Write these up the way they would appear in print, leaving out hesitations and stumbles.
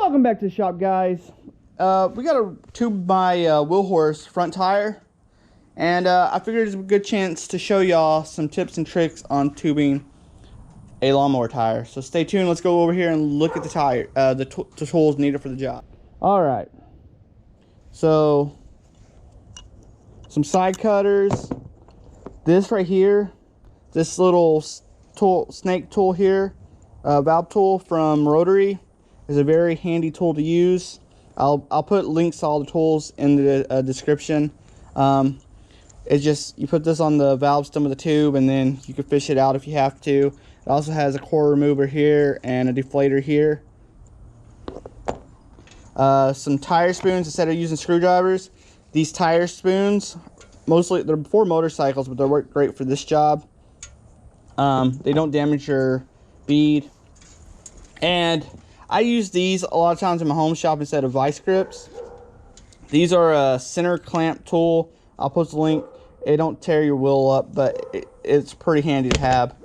Welcome back to the shop, guys. We got to tube my wheel horse front tire, and I figured it's a good chance to show y'all some tips and tricks on tubing a lawnmower tire. So stay tuned. Let's go over here and look at the tire, the tools needed for the job. All right. So some side cutters. This right here, this little tool, snake tool here, valve tool from Rotary, is a very handy tool to use. I'll put links to all the tools in the description. It's just, you put this on the valve stem of the tube and then you can fish it out if you have to. It also has a core remover here and a deflator here. Some tire spoons instead of using screwdrivers. These tire spoons, mostly they're for motorcycles, but they work great for this job. They don't damage your bead. And I use these a lot of times in my home shop instead of vice grips. These are a center clamp tool. I'll post a link. It don't tear your wheel up, but it's pretty handy to have.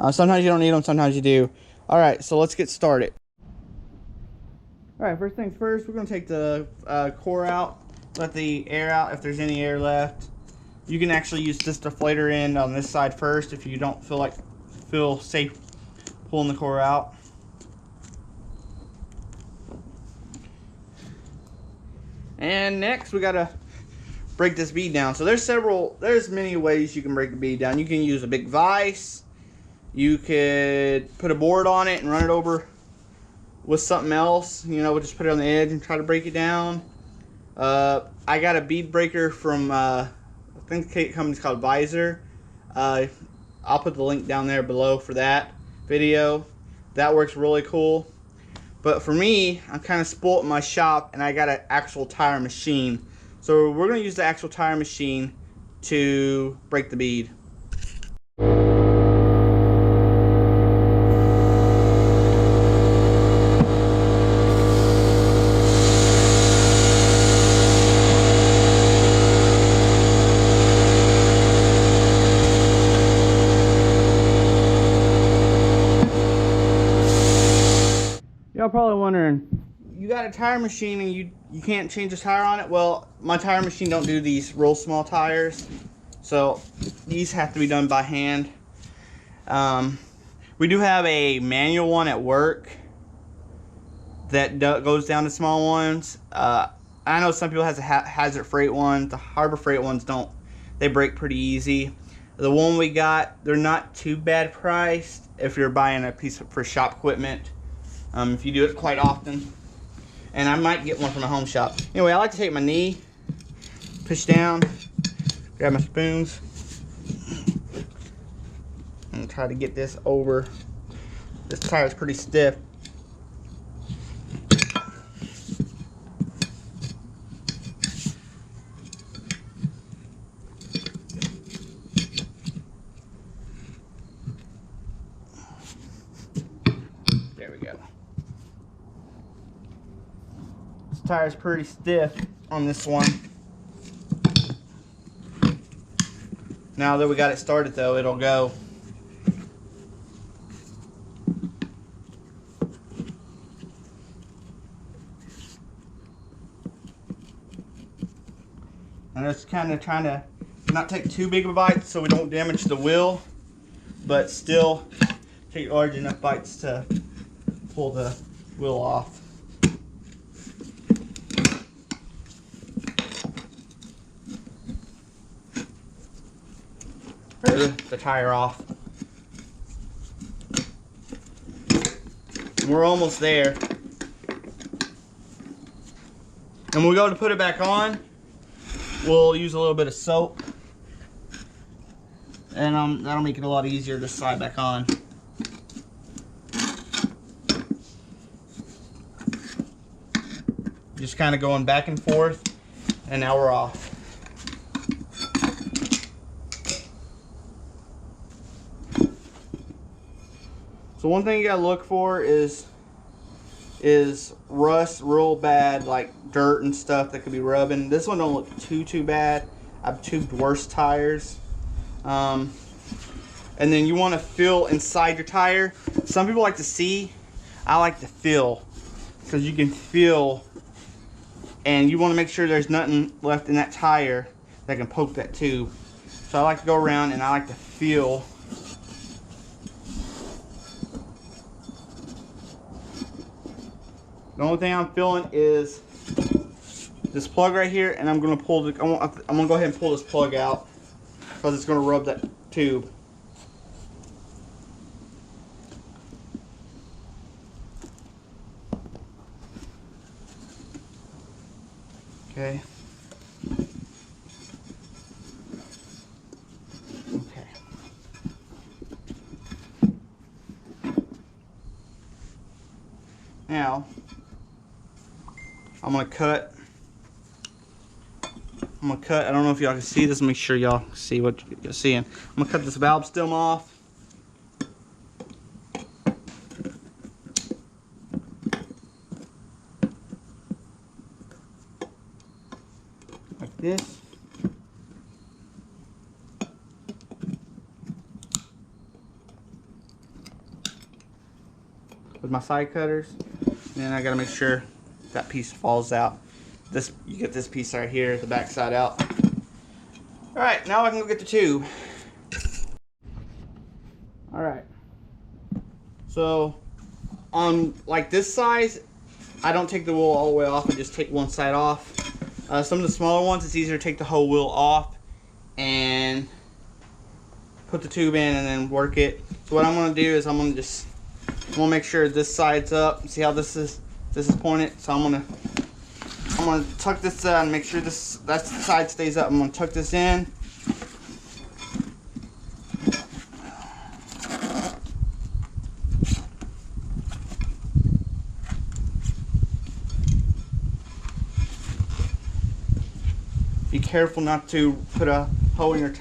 Sometimes you don't need them, sometimes you do. All right, so let's get started. All right, first things first, we're gonna take the core out, let the air out if there's any air left. You can actually use this deflator end on this side first if you don't feel safe pulling the core out. And next we gotta break this bead down. So there's many ways you can break the bead down. You can use a big vise. You could put a board on it and run it over with something else. You know, we'll just put it on the edge and try to break it down. I got a bead breaker from, I think the company's called Visor. I'll put the link down there below for that video. That works really cool. But for me, I'm kind of spoiled in my shop and I got an actual tire machine. So we're going to use the actual tire machine to break the bead. Y'all probably wondering, you got a tire machine and you can't change the tire on it? Well, my tire machine don't do these real small tires, so these have to be done by hand. We do have a manual one at work that goes down to small ones. I know some people has a Hazard Freight one. The Harbor Freight ones don't. They break pretty easy. The one we got, they're not too bad priced if you're buying a piece for shop equipment. If you do it quite often. And I might get one from my home shop. Anyway, I like to take my knee, push down, grab my spoons, and try to get this over. This tire is pretty stiff. There we go. Tire is pretty stiff on this one. Now that we got it started though, it'll go. And it's kind of trying to not take too big of bites so we don't damage the wheel, but still take large enough bites to pull the wheel off. The tire off. We're almost there. And when we go to put it back on, we'll use a little bit of soap. And that'll make it a lot easier to slide back on. Just kind of going back and forth, and now we're off. So one thing you gotta look for is rust real bad, like dirt and stuff that could be rubbing. This one don't look too bad. I've tubed worse tires. And then you want to feel inside your tire. Some people like to see. I like to feel. because you can feel, and you want to make sure there's nothing left in that tire that can poke that tube. So I like to go around and I like to feel. The only thing I'm feeling is this plug right here, and I'm gonna pull the. I'm gonna go ahead and pull this plug out because it's gonna rub that tube. Okay. Okay. Now I'm gonna cut. I don't know if y'all can see this. Make sure y'all see what you're seeing. I'm gonna cut this valve stem off. Like this. With my side cutters. And then I gotta make sure that piece falls out. This, you get this piece right here, the back side out. Alright, now I can go get the tube. Alright. So, on like this size, I don't take the wheel all the way off, I just take one side off. Some of the smaller ones, it's easier to take the whole wheel off and put the tube in and then work it. So what I'm going to do is I'm going to make sure this side's up. See how this is pointed? So I'm going to tuck this and make sure that side stays up. I'm going to tuck this in. Be careful not to put a hole in your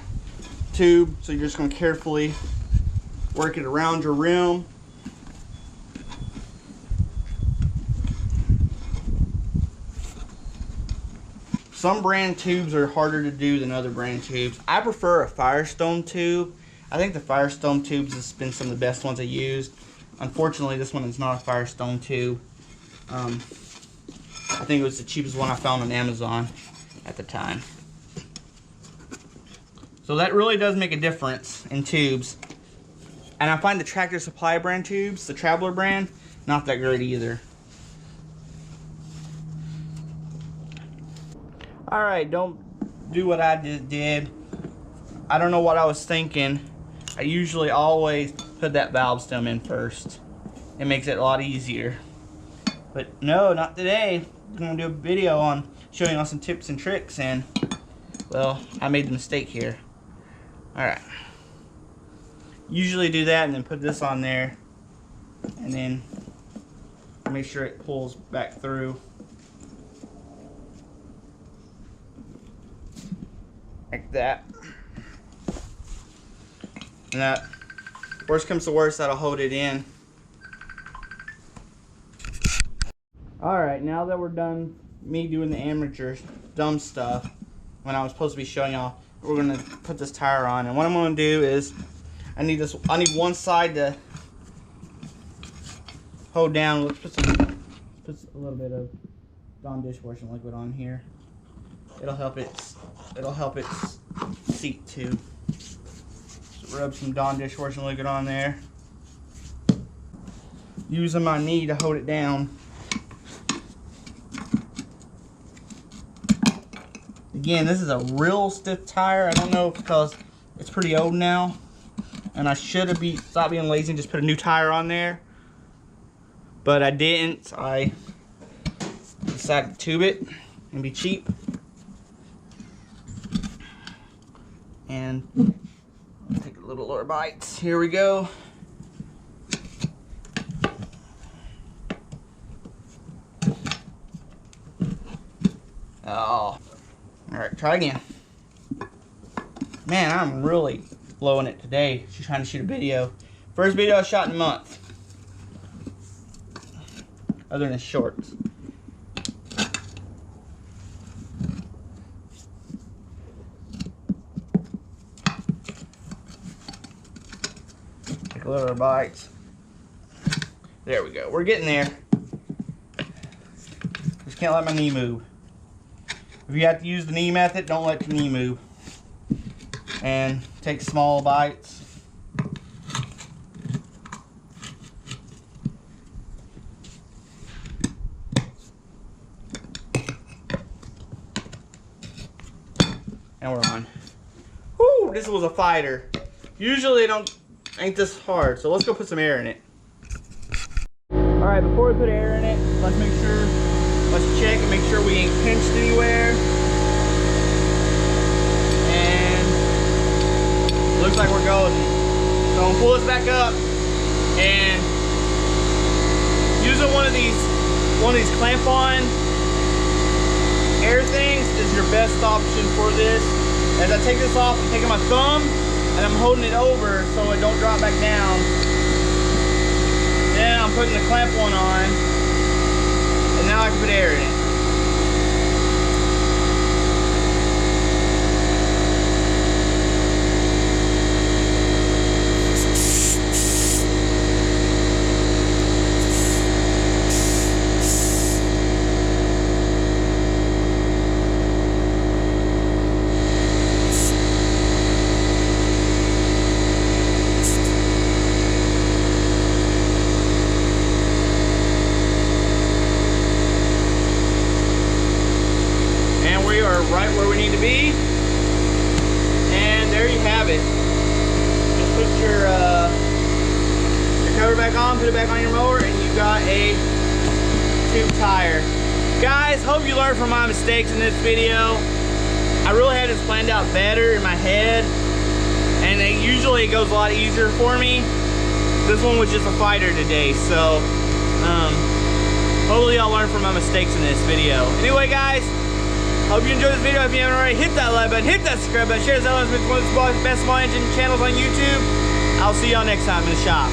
tube, so you're just going to carefully work it around your rim. Some brand tubes are harder to do than other brand tubes. I prefer a Firestone tube. I think the Firestone tubes has been some of the best ones I used. Unfortunately, this one is not a Firestone tube. I think it was the cheapest one I found on Amazon at the time. So that really does make a difference in tubes. And I find the Tractor Supply brand tubes, the Traveler brand, not that great either. Alright, don't do what I just did. I don't know what I was thinking. I usually always put that valve stem in first. It makes it a lot easier. But no, not today. I'm going to do a video on showing you some tips and tricks, and well, I made the mistake here. Alright. Usually do that and then put this on there and then make sure it pulls back through. Like that. And that, worst comes to worst, that'll hold it in. Alright, now that we're done me doing the amateur dumb stuff when I was supposed to be showing y'all, we're gonna put this tire on. And what I'm gonna do is I need one side to hold down. Let's put a little bit of Dawn dishwashing liquid on here. It'll help it seat too. So rub some Dawn dishwashing liquid on there. Using my knee to hold it down. Again, this is a real stiff tire. I don't know if because it's pretty old now, and I should have stopped being lazy and just put a new tire on there, but I didn't. I decided to tube it and be cheap. And I'll take a little lower bites. Here we go. Oh. Alright, try again. Man, I'm really blowing it today. She's trying to shoot a video. First video I shot in a month. Other than shorts. Take a little bites. There we go. We're getting there. can't let my knee move. If you have to use the knee method, don't let your knee move. And take small bites. And we're on. Whoo, this was a fighter. Usually it ain't this hard, so let's go put some air in it. Alright, before we put air in it, let's check and make sure we ain't pinched anywhere. And looks like we're golden. So I'm gonna pull this back up and using one of these clamp-on air things is your best option for this. As I take this off, I'm taking my thumb and I'm holding it over so it don't drop back down. Then I'm putting the clamp one on, and now I can put air in it. Right where we need to be, and there you have it. Just put your cover back on, put it back on your mower, and you got a tube tire. Guys, hope you learned from my mistakes in this video. I really had this planned out better in my head, and usually it goes a lot easier for me. This one was just a fighter today, so hopefully y'all learned from my mistakes in this video. Anyway, guys, hope you enjoyed this video. If you haven't already, hit that like button, hit that subscribe button, share this out with one of the best small engine channels on YouTube. I'll see y'all next time in the shop.